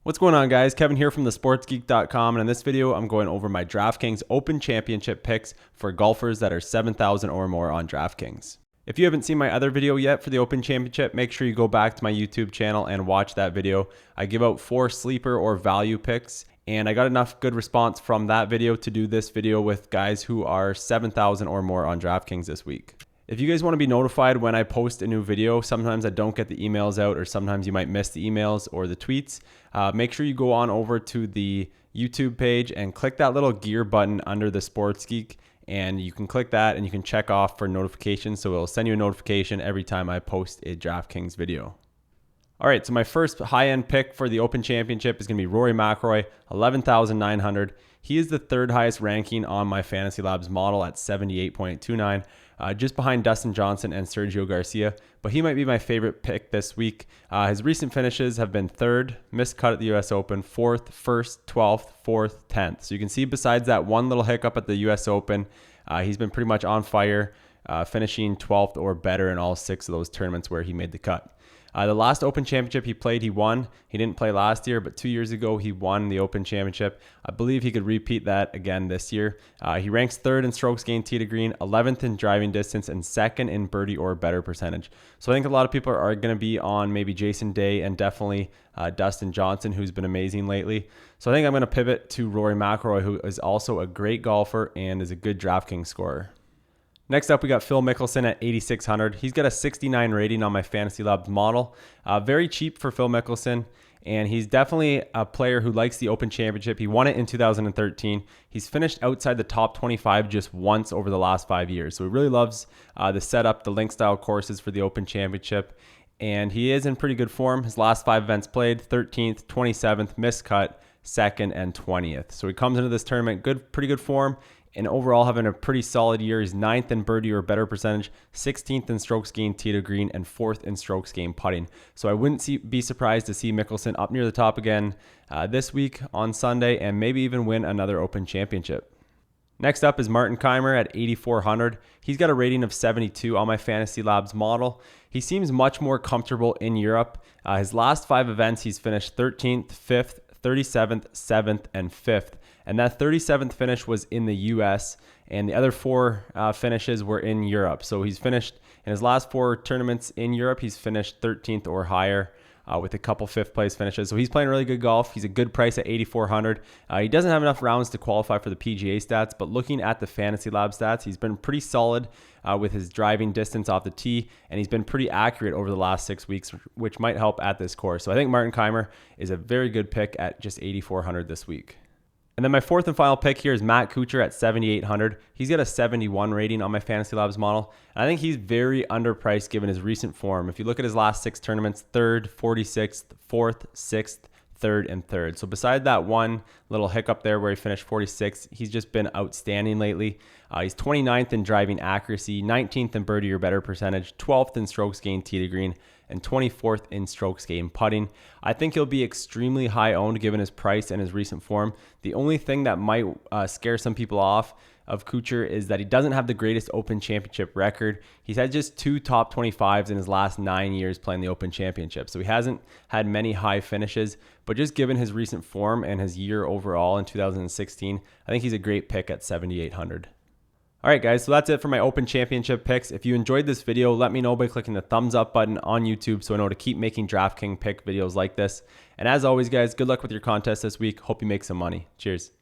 What's going on, guys? Kevin here from thesportsgeek.com, and in this video I'm going over my DraftKings Open Championship picks for golfers that are 7,000 or more on DraftKings. If you haven't seen my other video yet for the Open Championship, make sure you go back to my YouTube channel and watch that video. I give out 4 sleeper or value picks, and I got enough good response from that video to do this video with guys who are 7,000 or more on DraftKings this week. If you guys want to be notified when I post a new video, sometimes I don't get the emails out, or sometimes you might miss the emails or the tweets, make sure you go on over to the YouTube page and click that little gear button under the Sports Geek, and you can click that and you can check off for notifications, so it'll send you a notification every time I post a DraftKings video. All right, so my first high-end pick for the Open Championship is going to be Rory McIlroy, 11,900. He is the third highest ranking on my Fantasy Labs model at 78.29, just behind Dustin Johnson and Sergio Garcia, but he might be my favorite pick this week. His recent finishes have been 3rd, missed cut at the US Open, 4th, 1st, 12th, 4th, 10th. So you can see besides that one little hiccup at the US Open, he's been pretty much on fire, finishing 12th or better in all 6 of those tournaments where he made the cut. The last Open Championship he played, he won. He didn't play last year, but 2 years ago he won the Open Championship. I believe he could repeat that again this year. He ranks 3rd in strokes gained tee to green, 11th in driving distance, and 2nd in birdie or better percentage. So I think a lot of people are going to be on maybe Jason Day and definitely Dustin Johnson, who's been amazing lately. So I think I'm going to pivot to Rory McIlroy, who is also a great golfer and is a good DraftKings scorer. Next up, we got Phil Mickelson at 8,600. He's got a 69 rating on my Fantasy Labs model. Very cheap for Phil Mickelson, and he's definitely a player who likes the Open Championship. He won it in 2013. He's finished outside the top 25 just once over the last 5 years. So he really loves the setup, the link style courses for the Open Championship, and he is in pretty good form. His last 5 events played, 13th, 27th, missed cut, 2nd, and 20th. So he comes into this tournament pretty good form, and overall having a pretty solid year. He's 9th in birdie or better percentage, 16th in strokes gained tee to green, and 4th in strokes gained putting. So I wouldn't be surprised to see Mickelson up near the top again this week on Sunday, and maybe even win another Open Championship. Next up is Martin Kaymer at 8,400. He's got a rating of 72 on my Fantasy Labs model. He seems much more comfortable in Europe. His last 5 events, he's finished 13th, 5th, 37th, 7th, and 5th. And that 37th finish was in the US, and the other 4 finishes were in Europe. So he's finished in his last 4 tournaments in Europe, he's finished 13th or higher with a couple 5th place finishes. So he's playing really good golf. He's a good price at 8,400. He doesn't have enough rounds to qualify for the PGA stats, but looking at the Fantasy Lab stats, he's been pretty solid with his driving distance off the tee, and he's been pretty accurate over the last 6 weeks, which might help at this course. So I think Martin Kaymer is a very good pick at just 8,400 this week. And then my 4th and final pick here is Matt Kuchar at 7,800. He's got a 71 rating on my Fantasy Labs model. And I think he's very underpriced given his recent form. If you look at his last 6 tournaments, 3rd, 46th, 4th, 6th, 3rd, and 3rd. So beside that one little hiccup there where he finished 46th, he's just been outstanding lately. He's 29th in driving accuracy, 19th in birdie or better percentage, 12th in strokes gained tee to green, and 24th in strokes gained putting. I think he'll be extremely high owned given his price and his recent form. The only thing that might scare some people off of Kuchar is that he doesn't have the greatest Open Championship record. He's had just 2 top 25s in his last 9 years playing the Open Championship. So he hasn't had many high finishes, but just given his recent form and his year overall in 2016, I think he's a great pick at 7,800. All right, guys, so that's it for my Open Championship picks. If you enjoyed this video, let me know by clicking the thumbs up button on YouTube so I know to keep making DraftKings pick videos like this. And as always, guys, good luck with your contest this week. Hope you make some money. Cheers.